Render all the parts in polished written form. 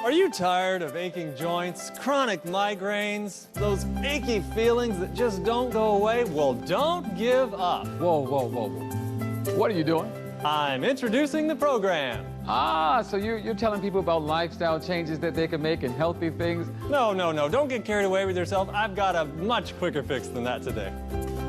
Are you tired of aching joints, chronic migraines, those achy feelings that just don't go away? Well, don't give up. Whoa, whoa, whoa, whoa. What are you doing? I'm introducing the program. So you're telling people about lifestyle changes that they can make and healthy things? No, don't get carried away with yourself. I've got a much quicker fix than that today.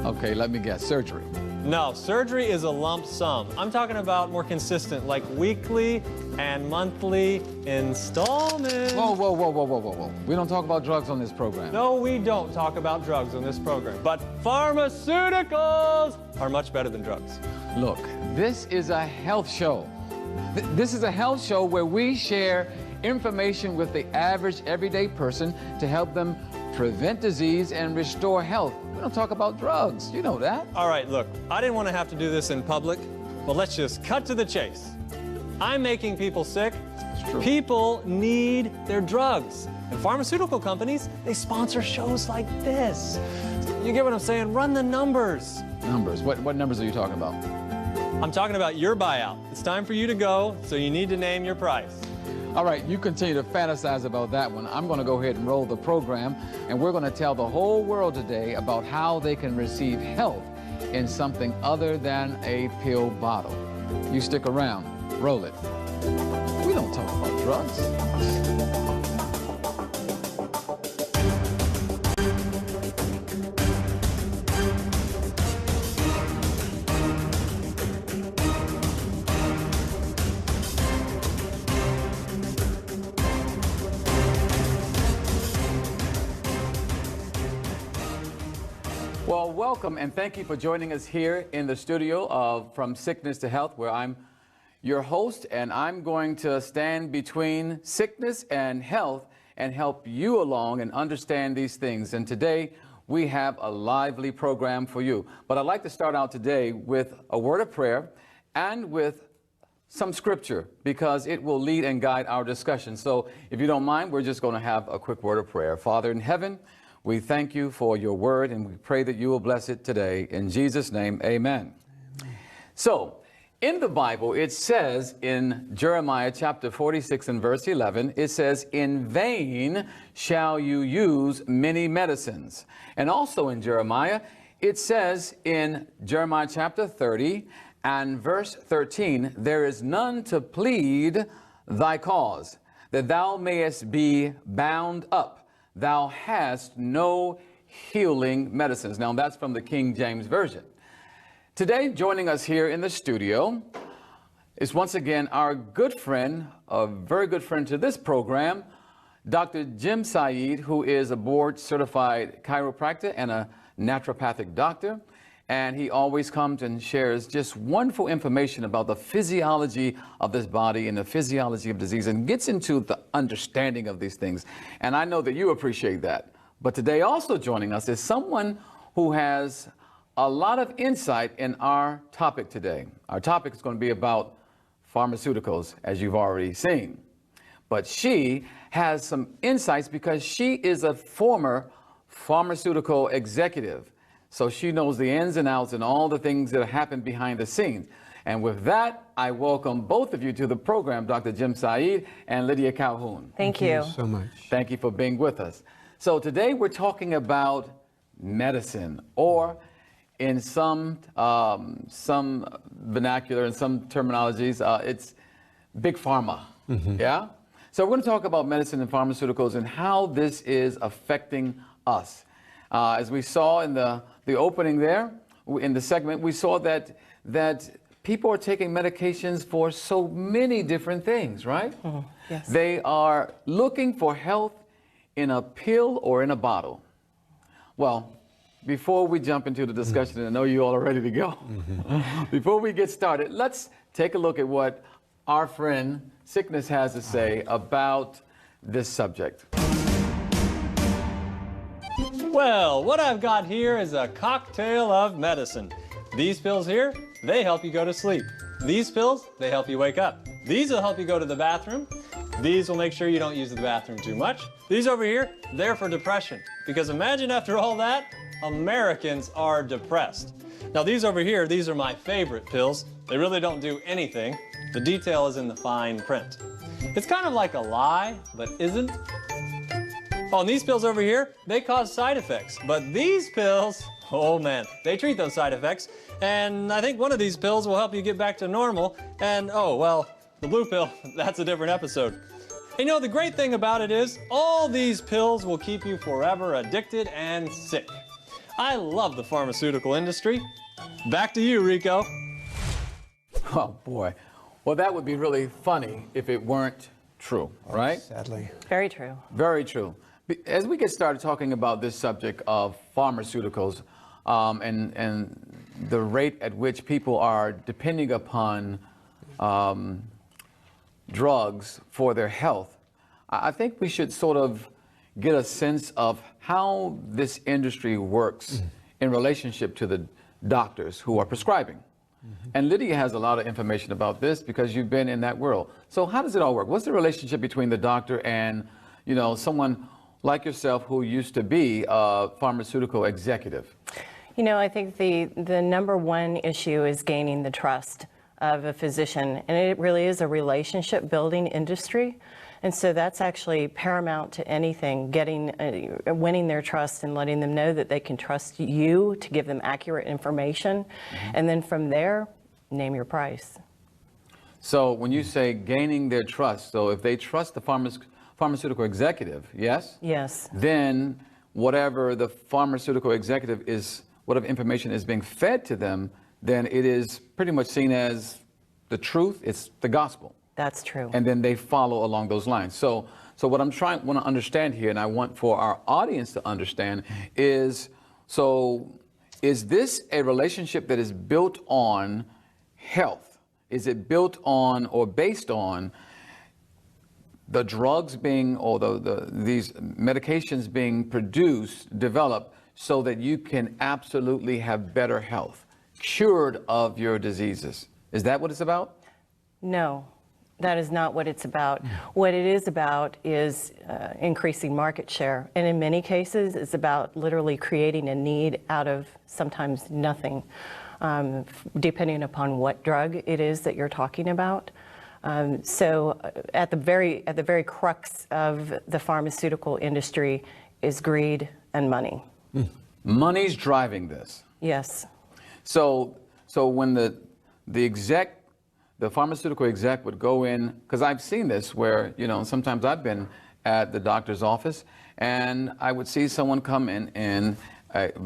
Okay, let me guess, surgery. No, surgery is a lump sum. I'm talking about more consistent, like weekly and monthly installments. Whoa, whoa, whoa, whoa, whoa, whoa, whoa. We don't talk about drugs on this program. No, we don't talk about drugs on this program, but pharmaceuticals are much better than drugs. Look, this is a health show. This is a health show where we share information with the average everyday person to help them prevent disease and restore health. We don't talk about drugs. You know that. All right, look, I didn't want to have to do this in public, but let's just cut to the chase. I'm making people sick. It's true. People need their drugs. And pharmaceutical companies, they sponsor shows like this. You get what I'm saying? Run the numbers. Numbers? What numbers are you talking about? I'm talking about your buyout. It's time for you to go, so you need to name your price. All right, you continue to fantasize about that one. I'm going to go ahead and roll the program, and we're going to tell the whole world today about how they can receive health in something other than a pill bottle. You stick around. Roll it. We don't talk about drugs. Well, welcome and thank you for joining us here in the studio of From Sickness to Health, where I'm your host, and I'm going to stand between sickness and health and help you along and understand these things. And today we have a lively program for you. But I'd like to start out today with a word of prayer and with some scripture, because it will lead and guide our discussion. So if you don't mind, we're just going to have a quick word of prayer. Father in heaven, we thank you for your word, and we pray that you will bless it today. In Jesus' name, amen. So, in the Bible, it says in Jeremiah chapter 46 and verse 11, it says, "In vain shall you use many medicines." And also in Jeremiah, it says in Jeremiah chapter 30 and verse 13, "There is none to plead thy cause, that thou mayest be bound up. Thou hast no healing medicines." Now that's from the King James Version. Today, joining us here in the studio is once again our good friend, a very good friend to this program, Dr. Jim Saeed, who is a board certified chiropractor and a naturopathic doctor. And he always comes and shares just wonderful information about the physiology of this body and the physiology of disease, and gets into the understanding of these things. And I know that you appreciate that. But today also joining us is someone who has a lot of insight in our topic today. Our topic is going to be about pharmaceuticals, as you've already seen. But she has some insights because she is a former pharmaceutical executive. So she knows the ins and outs and all the things that happen behind the scenes. And with that, I welcome both of you to the program, Dr. Jim Saeed and Lydia Calhoun. Thank you so much. Thank you for being with us. So today we're talking about medicine, or in some vernacular and some terminologies, it's big pharma. Yeah? So we're going to talk about medicine and pharmaceuticals and how this is affecting us. As we saw in the opening there, in the segment, we saw that people are taking medications for so many different things, right? Yes. They are looking for health in a pill or in a bottle. Well, before we jump into the discussion, and I know you all are ready to go, before we get started, let's take a look at what our friend Sickness has to say about this subject. Well, what I've got here is a cocktail of medicine. These pills here, they help you go to sleep. These pills, they help you wake up. These will help you go to the bathroom. These will make sure you don't use the bathroom too much. These over here, they're for depression. Because imagine after all that, Americans are depressed. Now these over here, these are my favorite pills. They really don't do anything. The detail is in the fine print. It's kind of like a lie, but isn't. Oh, and these pills over here, they cause side effects. But these pills, oh man, they treat those side effects. And I think one of these pills will help you get back to normal. And oh, well, the blue pill, that's a different episode. You know, the great thing about it is all these pills will keep you forever addicted and sick. I love the pharmaceutical industry. Back to you, Rico. Oh, boy. Well, that would be really funny if it weren't true, right? Sadly. Very true. Very true. As we get started talking about this subject of pharmaceuticals and the rate at which people are depending upon drugs for their health, I think we should sort of get a sense of how this industry works in relationship to the doctors who are prescribing. And Lydia has a lot of information about this because you've been in that world. So how does it all work? What's the relationship between the doctor and, you know, someone like yourself who used to be a pharmaceutical executive? You know, I think the number one issue is gaining the trust of a physician, and it really is a relationship building industry. And so that's actually paramount to anything, winning their trust and letting them know that they can trust you to give them accurate information. And then from there, name your price. So when you say gaining their trust, so if they trust the pharmaceutical executive, yes? Yes. Then whatever the pharmaceutical executive whatever information is being fed to them, then it is pretty much seen as the truth, it's the gospel. That's true. And then they follow along those lines. So what I'm want to understand here, and I want for our audience to understand, is this a relationship that is built on health? Is it built on or based on the drugs being, or these medications being developed so that you can absolutely have better health, cured of your diseases? Is that what it's about? No. That is not what it's about. What it is about is increasing market share. And in many cases, it's about literally creating a need out of sometimes nothing, depending upon what drug it is that you're talking about. So at the very crux of the pharmaceutical industry is greed and money. Money's driving this. Yes. So when the pharmaceutical exec would go in, because I've seen this where, you know, sometimes I've been at the doctor's office and I would see someone come in and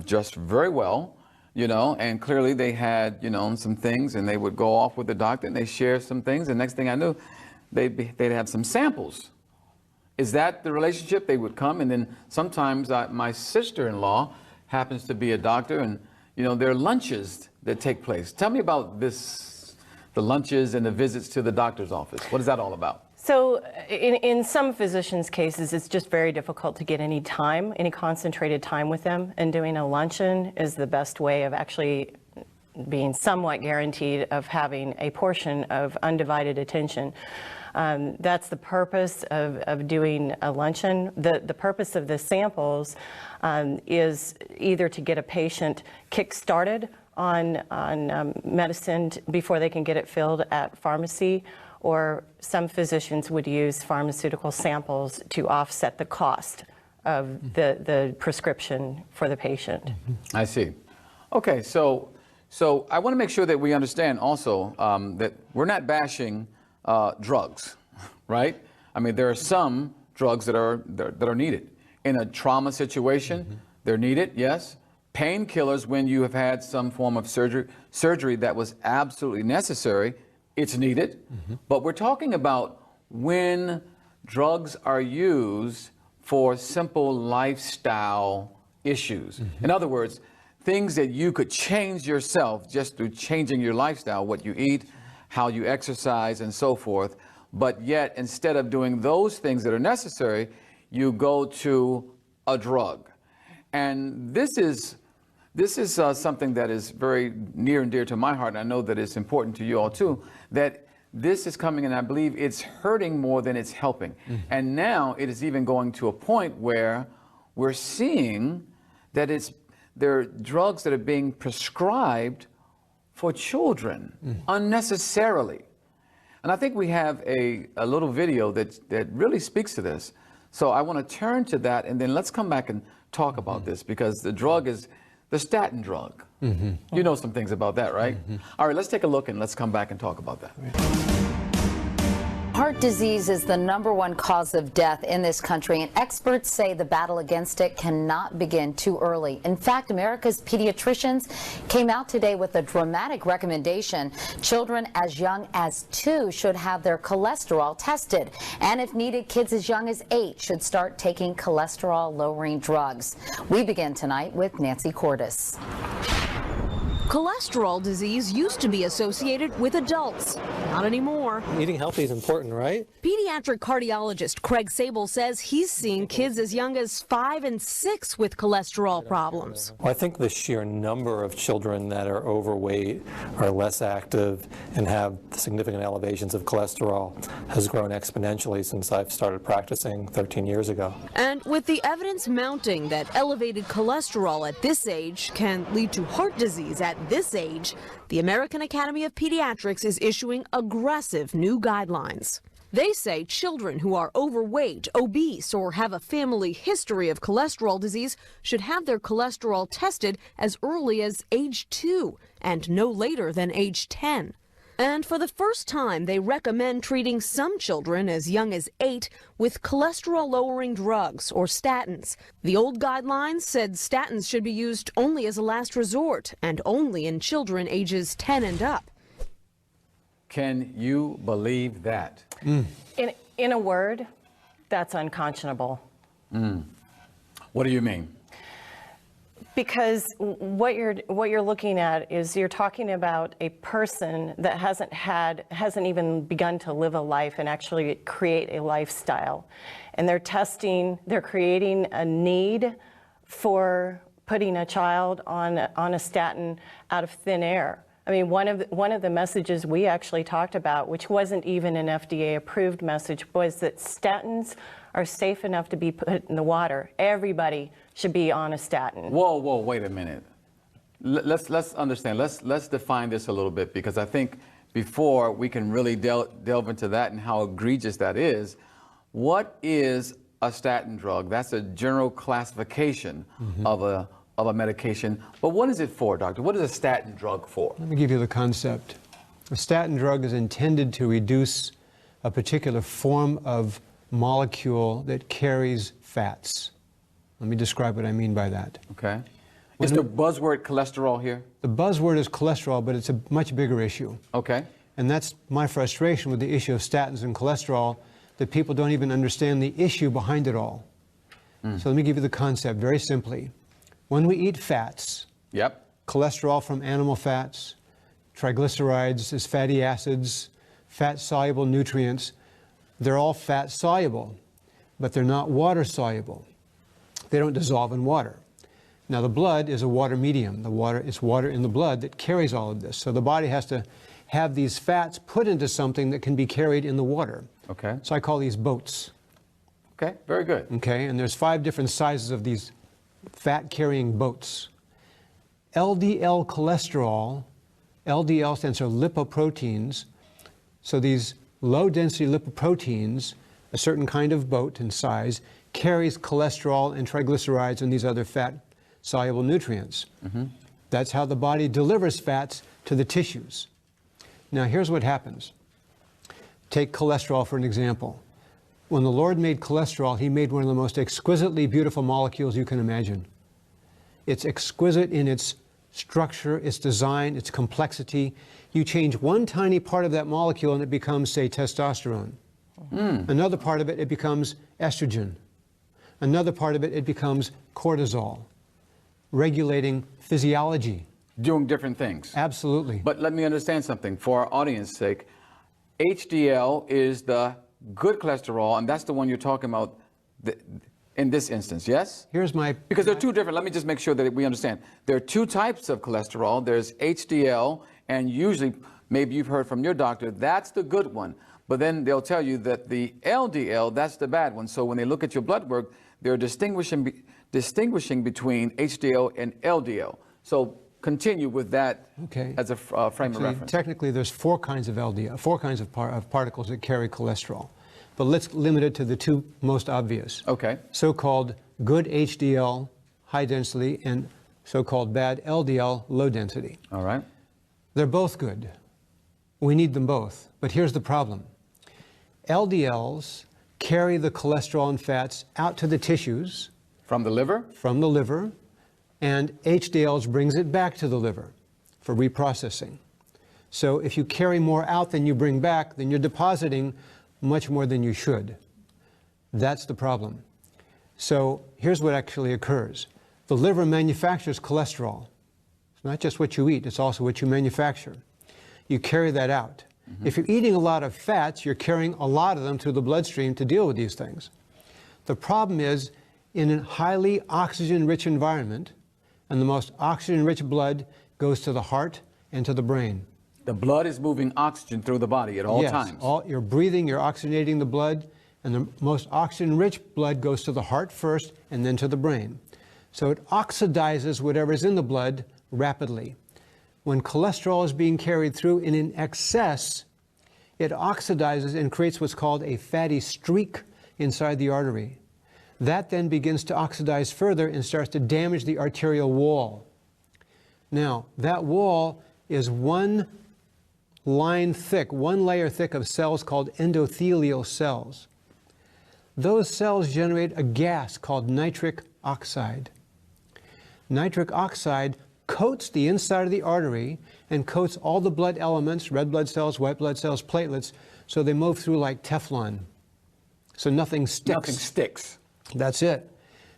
just very well, you know, and clearly they had, you know, some things, and they would go off with the doctor and they share some things, and next thing I knew, they'd have some samples. Is that the relationship? They would come, and then sometimes my sister-in-law happens to be a doctor, and, you know, there are lunches that take place. Tell me about this, the lunches and the visits to the doctor's office. What is that all about? So in some physicians' cases, it's just very difficult to get any time, any concentrated time with them, and doing a luncheon is the best way of actually being somewhat guaranteed of having a portion of undivided attention. That's the purpose of doing a luncheon. The purpose of the samples is either to get a patient kick-started on medicine before they can get it filled at pharmacy, or some physicians would use pharmaceutical samples to offset the cost of the prescription for the patient. I see. Okay, so I want to make sure that we understand also that we're not bashing drugs, right? I mean, there are some drugs that are needed. In a trauma situation, they're needed, yes. Painkillers, when you have had some form of surgery that was absolutely necessary, it's needed. But we're talking about when drugs are used for simple lifestyle issues. In other words, things that you could change yourself just through changing your lifestyle, what you eat, how you exercise, and so forth. But yet, instead of doing those things that are necessary, you go to a drug. And this is something that is very near and dear to my heart, and I know that it's important to you all too, that this is coming, and I believe it's hurting more than it's helping. And now it is even going to a point where we're seeing that there are drugs that are being prescribed for children unnecessarily. And I think we have a little video that really speaks to this. So I want to turn to that, and then let's come back and talk about this, because the drug is the statin drug. You know some things about that, right? All right, let's take a look, and let's come back and talk about that. Heart disease is the #1 cause of death in this country, and experts say the battle against it cannot begin too early. In fact, America's pediatricians came out today with a dramatic recommendation. Children as young as 2 should have their cholesterol tested, and if needed, kids as young as 8 should start taking cholesterol-lowering drugs. We begin tonight with Nancy Cordes. Cholesterol disease used to be associated with adults. Not anymore. Eating healthy is important, right? Pediatric cardiologist Craig Sable says he's seen kids as young as 5 and 6 with cholesterol problems. Well, I think the sheer number of children that are overweight, are less active, and have significant elevations of cholesterol has grown exponentially since I've started practicing 13 years ago. And with the evidence mounting that elevated cholesterol at this age can lead to heart disease at this age, the American Academy of Pediatrics is issuing aggressive new guidelines. They say children who are overweight, obese, or have a family history of cholesterol disease should have their cholesterol tested as early as age 2 and no later than age 10. And for the first time, they recommend treating some children as young as 8 with cholesterol-lowering drugs, or statins. The old guidelines said statins should be used only as a last resort and only in children ages 10 and up. Can you believe that? In a word, that's unconscionable. What do you mean? Because what you're looking at is you're talking about a person that hasn't even begun to live a life and actually create a lifestyle. And they're creating a need for putting a child on a statin out of thin air. I mean, one of the messages we actually talked about, which wasn't even an FDA-approved message, was that statins are safe enough to be put in the water. Everybody should be on a statin. Whoa, wait a minute. Let's understand. Let's define this a little bit, because I think before we can really delve into that and how egregious that is, what is a statin drug? That's a general classification of a medication. But what is it for, doctor? What is a statin drug for? Let me give you the concept. A statin drug is intended to reduce a particular form of molecule that carries fats. Let me describe what I mean by that. Okay. Is the buzzword cholesterol here? The buzzword is cholesterol, but it's a much bigger issue. Okay. And that's my frustration with the issue of statins and cholesterol, that people don't even understand the issue behind it all. So let me give you the concept very simply. When we eat fats, cholesterol from animal fats, triglycerides as fatty acids, fat-soluble nutrients, they're all fat-soluble, but they're not water-soluble. They don't dissolve in water. Now, the blood is a water medium. It's water in the blood that carries all of this. So the body has to have these fats put into something that can be carried in the water. Okay. So I call these boats. Okay, very good. Okay, and there's 5 different sizes of these fat-carrying boats. LDL cholesterol, LDL stands for lipoproteins. So these low-density lipoproteins, a certain kind of boat in size, carries cholesterol and triglycerides and these other fat-soluble nutrients. That's how the body delivers fats to the tissues. Now, here's what happens. Take cholesterol for an example. When the Lord made cholesterol, he made one of the most exquisitely beautiful molecules you can imagine. It's exquisite in its structure, its design, its complexity. You change one tiny part of that molecule and it becomes, say, testosterone. Another part of it, it becomes estrogen. Another part of it, it becomes cortisol, regulating physiology. Doing different things. Absolutely. But let me understand something for our audience's sake. HDL is the good cholesterol, and that's the one you're talking about in this instance, yes? Here's my... Because they're two different, let me just make sure that we understand. There are 2 types of cholesterol. There's HDL, and usually, maybe you've heard from your doctor, that's the good one. But then they'll tell you that the LDL, that's the bad one. So when they look at your blood work, they're distinguishing between HDL and LDL. So continue with that Okay. as a frame of reference. Technically, there's four kinds of LDL, four kinds of particles that carry cholesterol. But let's limit it to the two most obvious. Okay. So-called good HDL, high density, and so-called bad LDL, low density. All right. They're both good. We need them both. But here's the problem. LDLs carry the cholesterol and fats out to the tissues. From the liver? From the liver. And HDLs brings it back to the liver for reprocessing. So if you carry more out than you bring back, then you're depositing much more than you should. That's the problem. So here's what actually occurs. The liver manufactures cholesterol. It's not just what you eat, it's also what you manufacture. You carry that out. If you're eating a lot of fats, you're carrying a lot of them through the bloodstream to deal with these things. The problem is, in a highly oxygen-rich environment, and the most oxygen-rich blood goes to the heart and to the brain. The blood is moving oxygen through the body at all times. Yes, you're breathing, you're oxygenating the blood, and the most oxygen-rich blood goes to the heart first and then to the brain. So it oxidizes whatever's in the blood rapidly. When cholesterol is being carried through and in excess, it oxidizes and creates what's called a fatty streak inside the artery. That then begins to oxidize further and starts to damage the arterial wall. Now, that wall is one line thick, one layer thick of cells called endothelial cells. Those cells generate a gas called nitric oxide. Nitric oxide coats the inside of the artery and coats all the blood elements, red blood cells, white blood cells, platelets, so they move through like Teflon. So nothing sticks. Nothing sticks. That's it.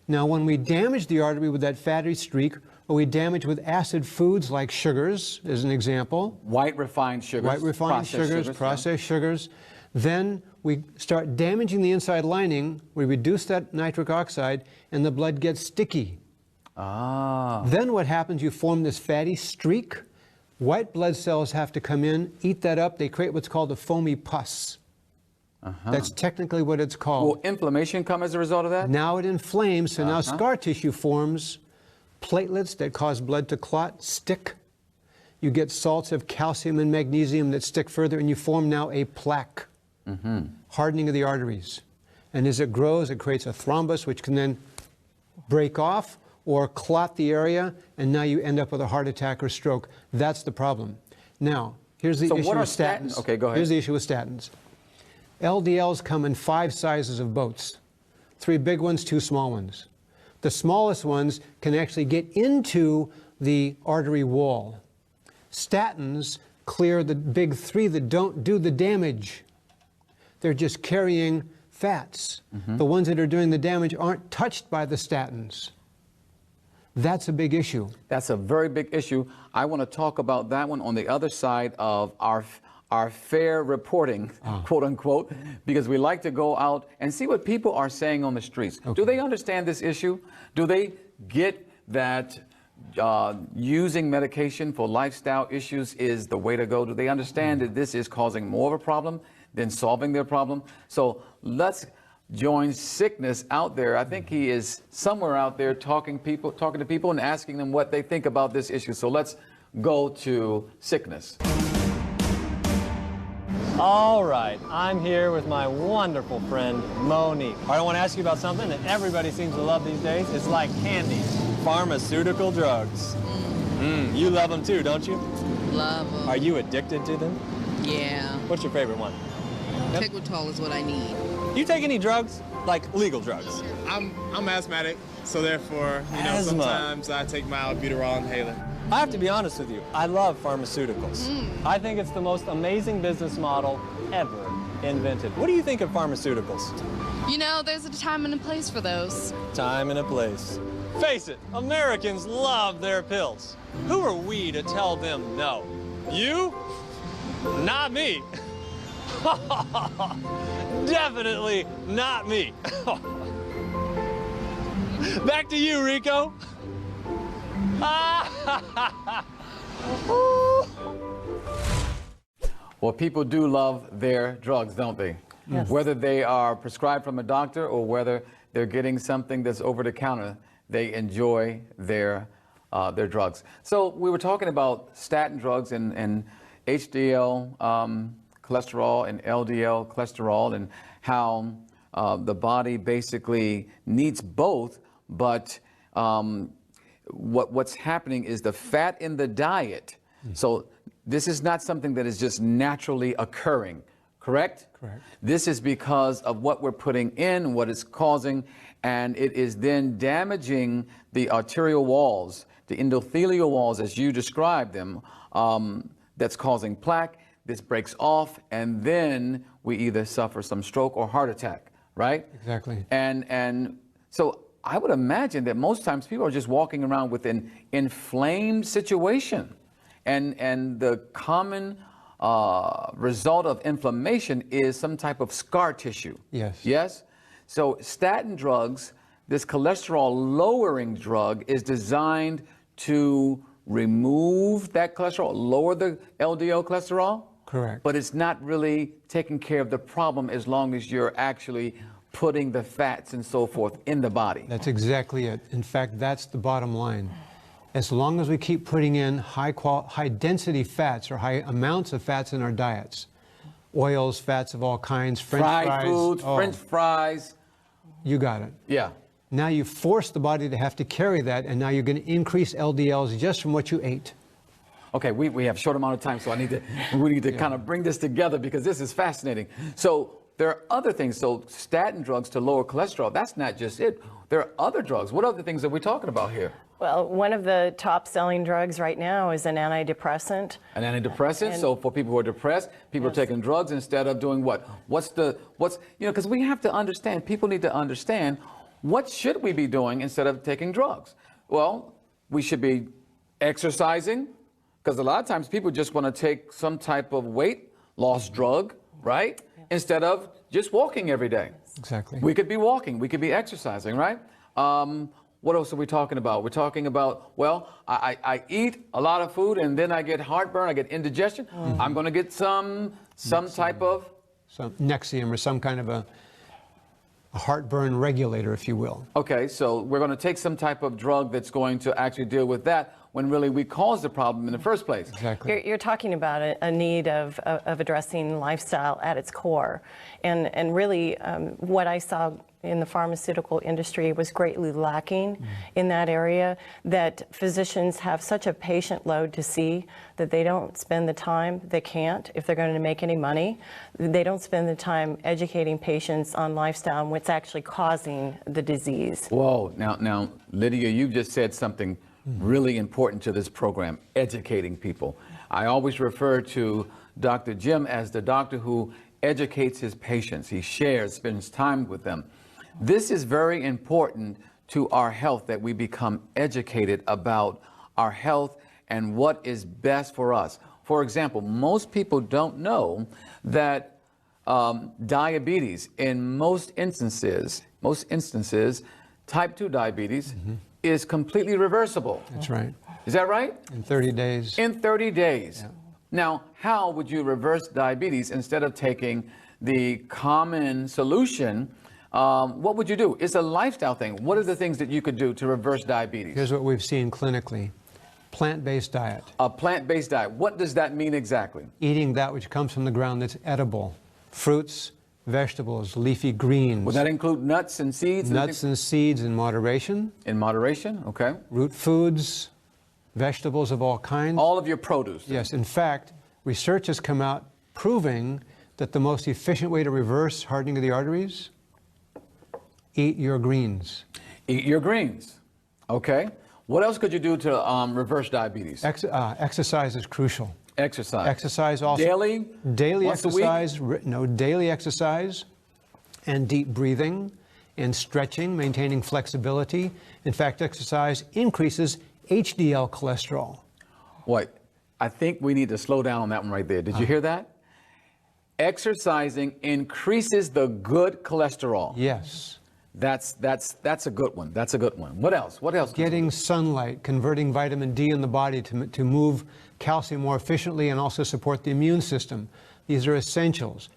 Now, when we damage the artery with that fatty streak, or we damage with acid foods like sugars, as an example. White refined sugars. White refined sugars, processed sugars. Then we start damaging the inside lining, we reduce that nitric oxide, and the blood gets sticky. Ah. Then what happens, you form this fatty streak. White blood cells have to come in, eat that up. They create what's called a foamy pus. That's technically what it's called. Will inflammation come as a result of that? Now it inflames, so now scar tissue forms. Platelets that cause blood to clot stick. You get salts of calcium and magnesium that stick further, and you form now a plaque. Hardening of the arteries. And as it grows, it creates a thrombus, which can then break off or clot the area, and now you end up with a heart attack or stroke. That's the problem. Now, here's the issue with statins. Okay, go ahead. Here's the issue with statins. LDLs come in 5 sizes of boats. 3 big ones, 2 small ones. The smallest ones can actually get into the artery wall. Statins clear the big 3 that don't do the damage. They're just carrying fats. The ones that are doing the damage aren't touched by the statins. That's a big issue. That's a very big issue. I want to talk about that one on the other side of our fair reporting, quote unquote, because we like to go out and see what people are saying on the streets. Do they understand this issue? Do they get that using medication for lifestyle issues is the way to go? Do they understand that this is causing more of a problem than solving their problem? So let's join Sickness out there. I think he is somewhere out there talking to people and asking them what they think about this issue. So let's go to Sickness. All right, I'm here with my wonderful friend, Monique. I want to ask you about something that everybody seems to love these days. It's like candy, pharmaceutical drugs. You love them too, don't you? Love them. Are you addicted to them? Yeah. What's your favorite one? Picklitol is what I need. Do you take any drugs, like legal drugs? I'm asthmatic, so therefore, sometimes I take my albuterol inhaler. I have to be honest with you, I love pharmaceuticals. I think it's the most amazing business model ever invented. What do you think of pharmaceuticals? You know, there's a time and a place for those. Time and a place. Face it, Americans love their pills. Who are we to tell them no? You? Not me. Definitely not me. Back to you, Rico. Well, people do love their drugs, don't they? Yes. Whether they are prescribed from a doctor or whether they're getting something that's over the counter, they enjoy their their drugs. So we were talking about statin drugs and HDL cholesterol and LDL cholesterol, and how the body basically needs both, but what's happening is the fat in the diet. So this is not something that is just naturally occurring, correct? Correct. This is because of what we're putting in, what it's causing, and it is then damaging the arterial walls, the endothelial walls as you described them, that's causing plaque. This breaks off, and then we either suffer some stroke or heart attack, right? Exactly. And so I would imagine that most times people are just walking around with an inflamed situation. And the common result of inflammation is some type of scar tissue. Yes. Yes? So statin drugs, this cholesterol lowering drug, is designed to remove that cholesterol, lower the LDL cholesterol. Correct. But it's not really taking care of the problem as long as you're actually putting the fats and so forth in the body. That's exactly it. In fact, that's the bottom line. As long as we keep putting in high density fats or high amounts of fats in our diets, oils, fats of all kinds, French fries. Fried foods, French fries. You got it. Yeah. Now you force the body to have to carry that, and now you're going to increase LDLs just from what you ate. Okay, we have a short amount of time, so we need to kind of bring this together because this is fascinating. So there are other things. So statin drugs to lower cholesterol, that's not just it. There are other drugs. What other things are we talking about here? Well, one of the top selling drugs right now is an antidepressant. An antidepressant. So for people who are depressed, people are taking drugs instead of doing what? Because we have to understand, people need to understand, what should we be doing instead of taking drugs? Well, we should be exercising, because a lot of times people just want to take some type of weight loss drug, right? Instead of just walking every day. Exactly. We could be walking, we could be exercising, right? What else are we talking about? We're talking about, well, I eat a lot of food and then I get heartburn, I get indigestion. I'm going to get some type of... Some Nexium or some kind of a heartburn regulator, if you will. Okay, so we're going to take some type of drug that's going to actually deal with that when really we caused the problem in the first place. Exactly. You're talking about a need of addressing lifestyle at its core. And really what I saw in the pharmaceutical industry was greatly lacking in that area, that physicians have such a patient load to see that they don't spend the time, they can't, if they're going to make any money, they don't spend the time educating patients on lifestyle and what's actually causing the disease. Whoa, now Lydia, you just said something really important to this program, educating people. I always refer to Dr. Jim as the doctor who educates his patients. He shares, spends time with them. This is very important to our health, that we become educated about our health and what is best for us. For example, most people don't know that diabetes, in most instances, type 2 diabetes is completely reversible. That's right. Is that right? In 30 days. In 30 days. Yeah. Now, how would you reverse diabetes instead of taking the common solution? What would you do? It's a lifestyle thing. What are the things that you could do to reverse diabetes? Here's what we've seen clinically. Plant-based diet. A plant-based diet. What does that mean exactly? Eating that which comes from the ground that's edible. Fruits, vegetables, leafy greens. Would that include nuts and seeds? Nuts and seeds in moderation. In moderation, okay. Root foods, vegetables of all kinds. All of your produce. Yes, in fact, research has come out proving that the most efficient way to reverse hardening of the arteries, eat your greens. Eat your greens. Okay. What else could you do to reverse diabetes? Exercise is crucial. Exercise. Exercise also. Daily? Daily Once exercise. a week? No, daily exercise and deep breathing and stretching, maintaining flexibility. In fact, exercise increases HDL cholesterol. Wait, I think we need to slow down on that one right there. Did you hear that? Exercising increases the good cholesterol. Yes. That's a good one. That's a good one. What else? What else? Getting sunlight, converting vitamin D in the body to move calcium more efficiently and also support the immune system. These are essentials.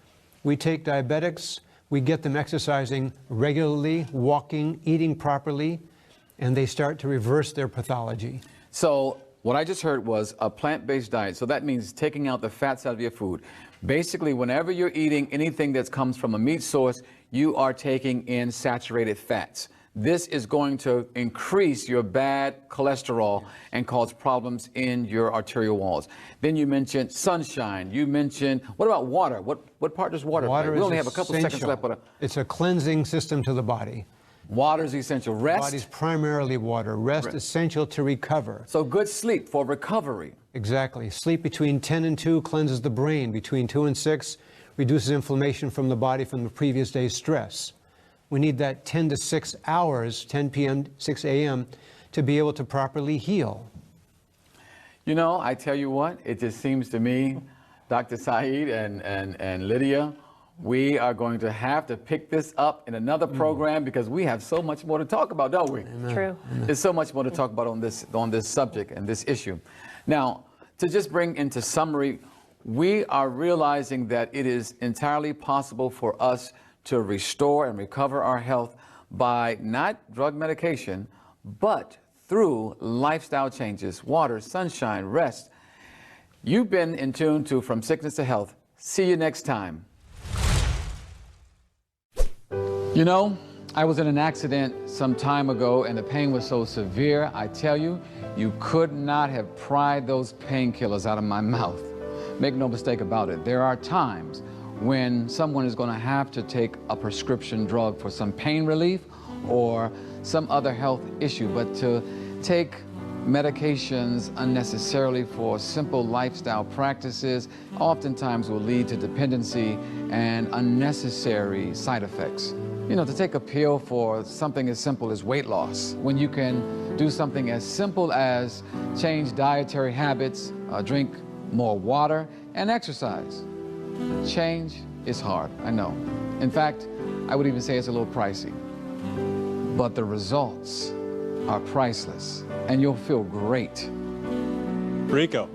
We take diabetics, we get them exercising regularly, walking, eating properly, and they start to reverse their pathology. So what I just heard was a plant-based diet. So that means taking out the fats out of your food. Basically, whenever you're eating anything that comes from a meat source, you are taking in saturated fats. This is going to increase your bad cholesterol and cause problems in your arterial walls. Then you mentioned sunshine. You mentioned, what about water? What part does water play? We only have a couple seconds left. But it's a cleansing system to the body. Water is essential. Rest? Body's primarily water. Rest essential to recover. So good sleep for recovery. Exactly. Sleep between 10 and 2 cleanses the brain. Between 2 and 6 reduces inflammation from the body from the previous day's stress. We need that 10 to 6 hours, 10 p.m., 6 a.m., to be able to properly heal. You know, I tell you what, it just seems to me, Dr. Saeed and Lydia, we are going to have to pick this up in another program because we have so much more to talk about, don't we? Amen. True. There's so much more to talk about on this subject and this issue. Now, to just bring into summary, we are realizing that it is entirely possible for us to restore and recover our health by not drug medication, but through lifestyle changes, water, sunshine, rest. You've been in tune to From Sickness to Health. See you next time. You know, I was in an accident some time ago and the pain was so severe, I tell you, you could not have pried those painkillers out of my mouth. Make no mistake about it. There are times when someone is going to have to take a prescription drug for some pain relief or some other health issue, but to take medications unnecessarily for simple lifestyle practices oftentimes will lead to dependency and unnecessary side effects. You know, to take a pill for something as simple as weight loss, when you can do something as simple as change dietary habits, drink more water, and exercise. Change is hard, I know. In fact, I would even say it's a little pricey. But the results are priceless, and you'll feel great. Rico,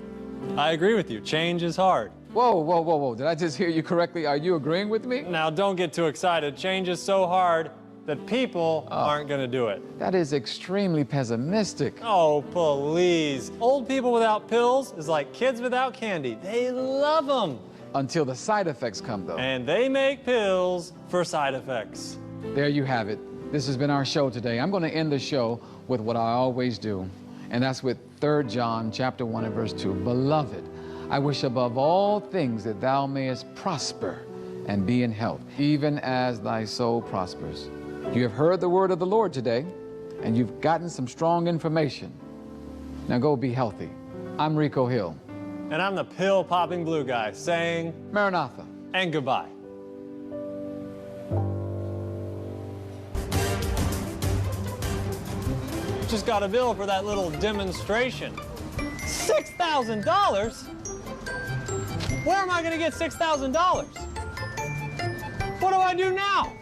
I agree with you. Change is hard. Whoa, whoa, whoa, whoa. Did I just hear you correctly? Are you agreeing with me? Now, don't get too excited. Change is so hard that people aren't going to do it. That is extremely pessimistic. Oh, please. Old people without pills is like kids without candy. They love them. Until the side effects come, though. And they make pills for side effects. There you have it. This has been our show today. I'm going to end the show with what I always do, and that's with 3 John chapter 1 and verse 2. Beloved, I wish above all things that thou mayest prosper and be in health, even as thy soul prospers. You have heard the word of the Lord today, and you've gotten some strong information. Now go be healthy. I'm Rico Hill. And I'm the pill-popping blue guy saying Maranatha. And goodbye. Just got a bill for that little demonstration. $6,000? Where am I going to get $6,000? What do I do now?